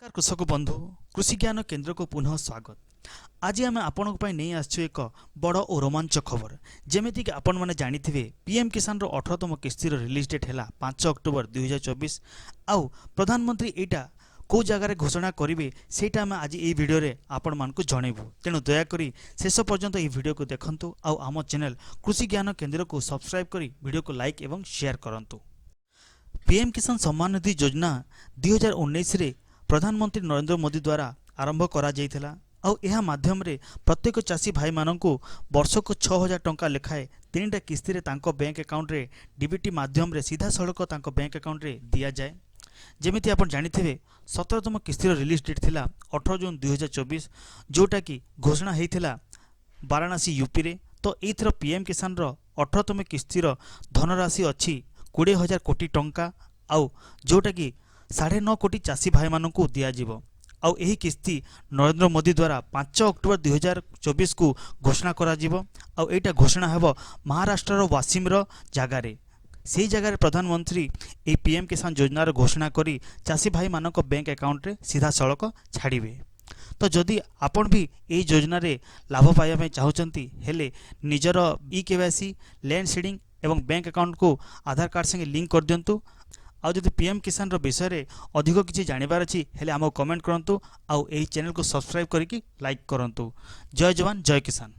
नमस्कार कृषक बंधु कृषि ज्ञान केन्द्र को पुनः स्वागत। आज आम आपण नहीं आसु एक बड़ और रोमांचक खबर जमीक कि आपण मैंने जानी पीएम किसान 18तम किस्तिर रिलीज डेट है 5 अक्टोबर 2024 आउ प्रधानमंत्री यहाँ कौ जगार घोषणा करेंगे सेटा आम आज ये वीडियो रे आपण मानकु जनइबू। तेणु दयाकोरी शेष पर्यंत ये वीडियो को देखंतु आउ आम चैनल कृषि ज्ञान केन्द्र को सब्सक्राइब करी वीडियो को लाइक एवं शेयर करंतु। पीएम किसान सम्मान निधि योजना 2019 रे प्रधानमंत्री नरेंद्र मोदी द्वारा आरंभ करा जाइथिला आउ एहा माध्यम रे प्रत्येक चाषी भाई माननकु वर्षक 6000 टंका लेखाए तीनटा किस्ती रे तांको बैंक अकाउंट रे डीबीटी माध्यम रे सीधा सड़क तांको बैंक अकाउंट रे दिया जाए। जेमिति आपण जानिथिबे 17तम किस्तीर रिलीज डेट थिला 18 जून 2024 जोटा कि घोषणा हेइथिला वाराणसी यूपी रे। तो एथर पीएम किसान रो 18तम किस्तीर धनराशि अछि 20000 कोटी टंका आउ जोटा कि 9.5 कोटी चाषी भाई माननकु दिया जिवो। आउ एही किस्ती नरेंद्र मोदी द्वारा 5 अक्टोबर 2024 को घोषणा करा जिवो। आउ एटा घोषणा हेबो महाराष्ट्र रो वासिम रो जगारे से जगार प्रधानमंत्री ए पीएम किसान योजनार घोषणा करी चाषी भाई मानक बैंक अकाउंट रे सीधा सड़क छाड़िबे। तो जदि आपण भी ए योजना रे लाभ पाइबा पई चाहुचंती हेले निजर ई-केवाईसी लैंड सीडिंग एवं बैंक अकाउंट को आधार कार्ड संगे लिंक कर दियंतु। आउ जदि पीएम किसान रो विषय रे अधिक किछि जानिबार अछि हेले हमको कमेंट करंतु आउ एही चैनल को सब्सक्राइब करिकि लाइक करंतु। जय जवान जय किसान।